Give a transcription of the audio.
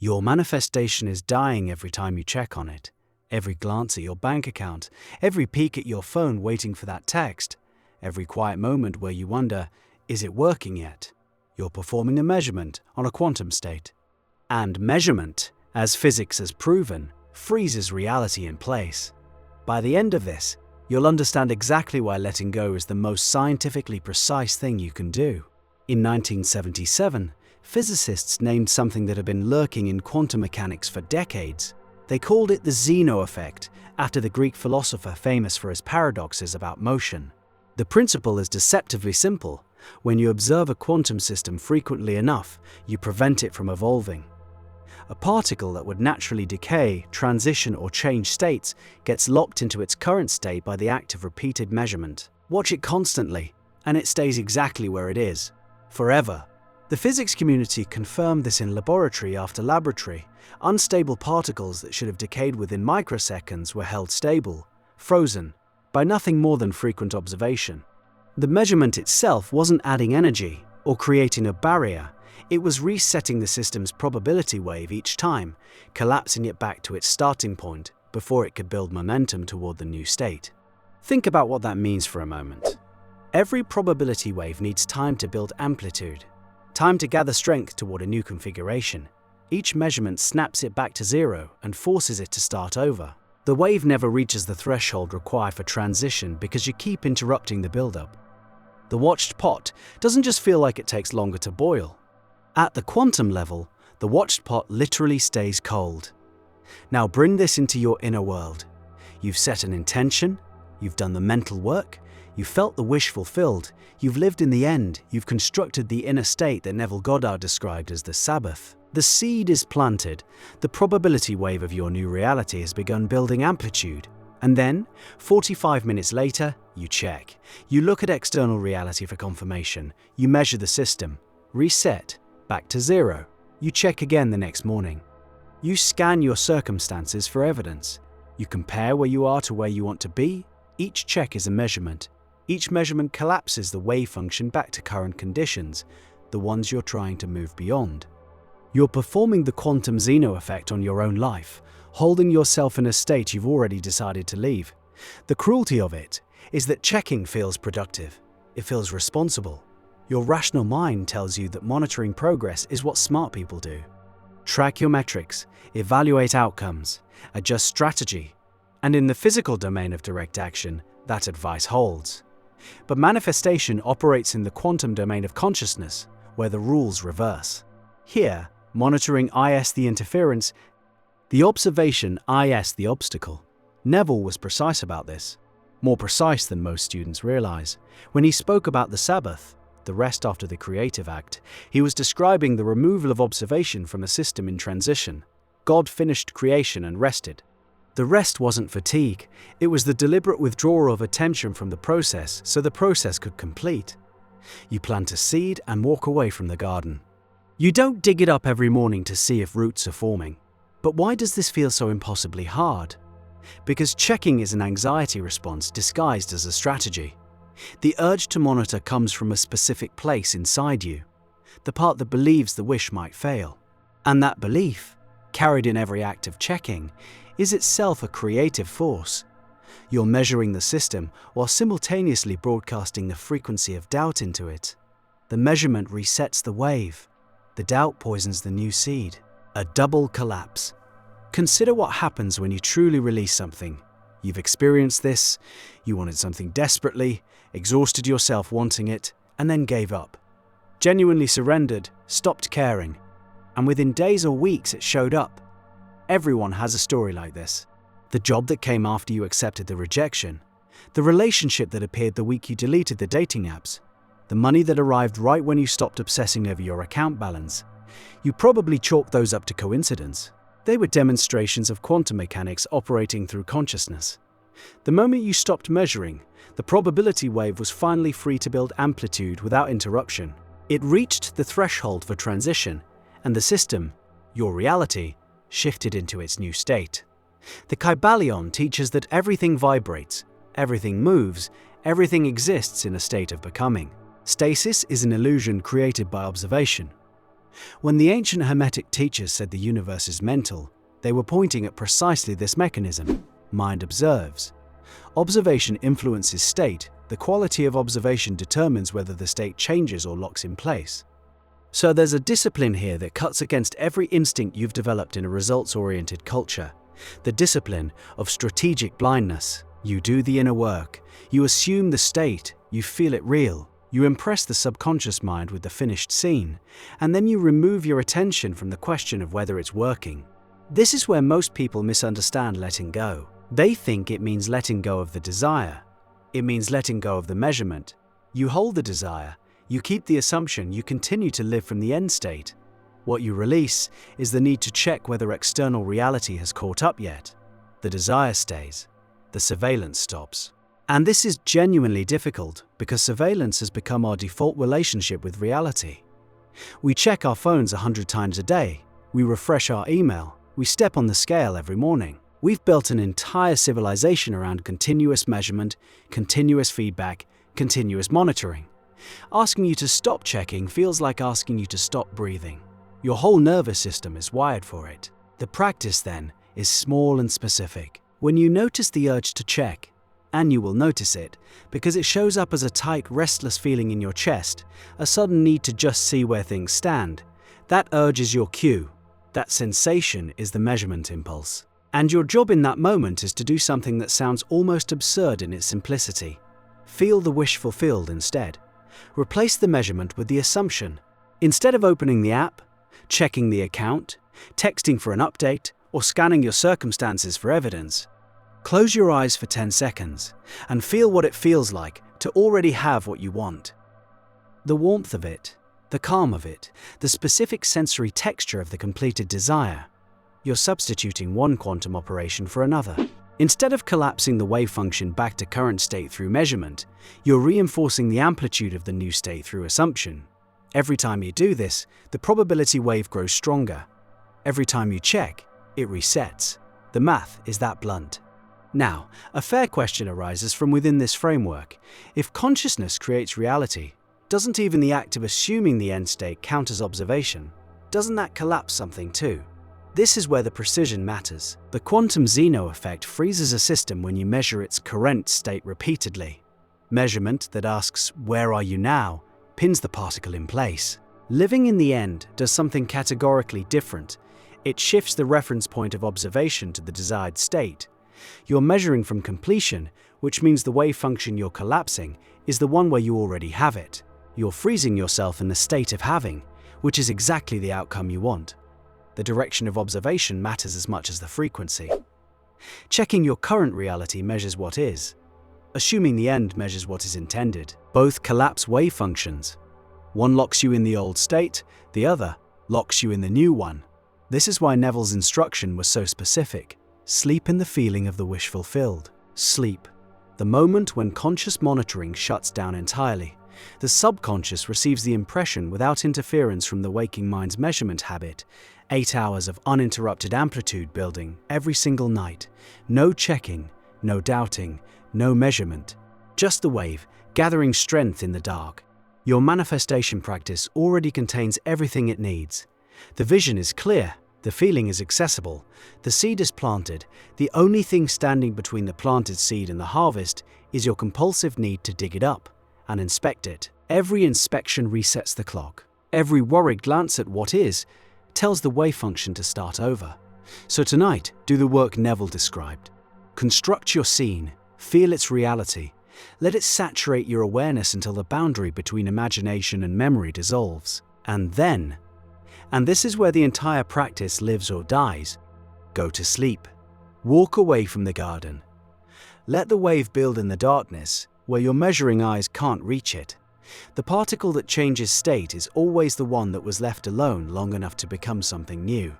Your manifestation is dying every time you check on it. Every glance at your bank account, every peek at your phone waiting for that text, every quiet moment where you wonder, is it working yet? You're performing a measurement on a quantum state. And measurement, as physics has proven, freezes reality in place. By the end of this, you'll understand exactly why letting go is the most scientifically precise thing you can do. In 1977, physicists named something that had been lurking in quantum mechanics for decades. They called it the Zeno effect, after the Greek philosopher famous for his paradoxes about motion. The principle is deceptively simple. When you observe a quantum system frequently enough, you prevent it from evolving. A particle that would naturally decay, transition, or change states gets locked into its current state by the act of repeated measurement. Watch it constantly, and it stays exactly where it is, forever. The physics community confirmed this in laboratory after laboratory. Unstable particles that should have decayed within microseconds were held stable, frozen, by nothing more than frequent observation. The measurement itself wasn't adding energy or creating a barrier. It was resetting the system's probability wave each time, collapsing it back to its starting point before it could build momentum toward the new state. Think about what that means for a moment. Every probability wave needs time to build amplitude, time to gather strength toward a new configuration. Each measurement snaps it back to zero and forces it to start over. The wave never reaches the threshold required for transition because you keep interrupting the buildup. The watched pot doesn't just feel like it takes longer to boil. At the quantum level, the watched pot literally stays cold. Now bring this into your inner world. You've set an intention, you've done the mental work, you've felt the wish fulfilled, you've lived in the end, you've constructed the inner state that Neville described as the sabbath. The seed is planted, the probability wave of your new reality has begun building amplitude. And then, 45 minutes later, you check. You look at external reality for confirmation. You measure the system, reset, back to zero. You check again the next morning. You scan your circumstances for evidence. You compare where you are to where you want to be. Each check is a measurement. Each measurement collapses the wave function back to current conditions, the ones you're trying to move beyond. You're performing the quantum Zeno effect on your own life, holding yourself in a state you've already decided to leave. The cruelty of it is that checking feels productive. It feels responsible. Your rational mind tells you that monitoring progress is what smart people do. Track your metrics, evaluate outcomes, adjust strategy, and in the physical domain of direct action, that advice holds. But manifestation operates in the quantum domain of consciousness, where the rules reverse. Here, monitoring is the interference, the observation is the obstacle. Neville was precise about this, more precise than most students realize. When he spoke about the Sabbath, the rest after the creative act, he was describing the removal of observation from a system in transition. God finished creation and rested. The rest wasn't fatigue, it was the deliberate withdrawal of attention from the process so the process could complete. You plant a seed and walk away from the garden. You don't dig it up every morning to see if roots are forming. But why does this feel so impossibly hard? Because checking is an anxiety response disguised as a strategy. The urge to monitor comes from a specific place inside you, the part that believes the wish might fail. And that belief, carried in every act of checking, is itself a creative force. You're measuring the system while simultaneously broadcasting the frequency of doubt into it. The measurement resets the wave. The doubt poisons the new seed. A double collapse. Consider what happens when you truly release something. You've experienced this, you wanted something desperately, exhausted yourself wanting it, and then gave up. Genuinely surrendered, stopped caring. And within days or weeks it showed up. Everyone has a story like this. The job that came after you accepted the rejection. The relationship that appeared the week you deleted the dating apps. The money that arrived right when you stopped obsessing over your account balance. You probably chalked those up to coincidence. They were demonstrations of quantum mechanics operating through consciousness. The moment you stopped measuring, the probability wave was finally free to build amplitude without interruption. It reached the threshold for transition, and the system, your reality, shifted into its new state. The Kybalion teaches that everything vibrates, everything moves, everything exists in a state of becoming. Stasis is an illusion created by observation. When the ancient Hermetic teachers said the universe is mental, they were pointing at precisely this mechanism. Mind observes. Observation influences state. The quality of observation determines whether the state changes or locks in place. So there's a discipline here that cuts against every instinct you've developed in a results-oriented culture. The discipline of strategic blindness. You do the inner work. You assume the state. You feel it real. You impress the subconscious mind with the finished scene. And then you remove your attention from the question of whether it's working. This is where most people misunderstand letting go. They think it means letting go of the desire. It means letting go of the measurement. You hold the desire. You keep the assumption. You continue to live from the end state. What you release is the need to check whether external reality has caught up yet. The desire stays. The surveillance stops. And this is genuinely difficult because surveillance has become our default relationship with reality. We check our phones 100 times a day. We refresh our email. We step on the scale every morning. We've built an entire civilization around continuous measurement, continuous feedback, continuous monitoring. Asking you to stop checking feels like asking you to stop breathing. Your whole nervous system is wired for it. The practice, then, is small and specific. When you notice the urge to check, and you will notice it, because it shows up as a tight, restless feeling in your chest, a sudden need to just see where things stand, that urge is your cue. That sensation is the measurement impulse. And your job in that moment is to do something that sounds almost absurd in its simplicity. Feel the wish fulfilled instead. Replace the measurement with the assumption. Instead of opening the app, checking the account, texting for an update, or scanning your circumstances for evidence, close your eyes for 10 seconds and feel what it feels like to already have what you want. The warmth of it, the calm of it, the specific sensory texture of the completed desire. You're substituting one quantum operation for another. Instead of collapsing the wave function back to current state through measurement, you're reinforcing the amplitude of the new state through assumption. Every time you do this, the probability wave grows stronger. Every time you check, it resets. The math is that blunt. Now, a fair question arises from within this framework. If consciousness creates reality, doesn't even the act of assuming the end state count as observation? Doesn't that collapse something too? This is where the precision matters. The quantum Zeno effect freezes a system when you measure its current state repeatedly. Measurement that asks, "Where are you now?" pins the particle in place. Living in the end does something categorically different. It shifts the reference point of observation to the desired state. You're measuring from completion, which means the wave function you're collapsing is the one where you already have it. You're freezing yourself in the state of having, which is exactly the outcome you want. The direction of observation matters as much as the frequency. Checking your current reality measures what is. Assuming the end measures what is intended. Both collapse wave functions. One locks you in the old state, the other locks you in the new one. This is why Neville's instruction was so specific. Sleep in the feeling of the wish fulfilled. Sleep. The moment when conscious monitoring shuts down entirely. The subconscious receives the impression without interference from the waking mind's measurement habit. 8 hours of uninterrupted amplitude building every single night. No checking, no doubting, no measurement. Just the wave, gathering strength in the dark. Your manifestation practice already contains everything it needs. The vision is clear, the feeling is accessible, the seed is planted. The only thing standing between the planted seed and the harvest is your compulsive need to dig it up and inspect it. Every inspection resets the clock. Every worried glance at what is tells the wave function to start over. So tonight, do the work Neville described. Construct your scene, feel its reality. Let it saturate your awareness until the boundary between imagination and memory dissolves. And then, and this is where the entire practice lives or dies, go to sleep. Walk away from the garden. Let the wave build in the darkness, where your measuring eyes can't reach it. The particle that changes state is always the one that was left alone long enough to become something new.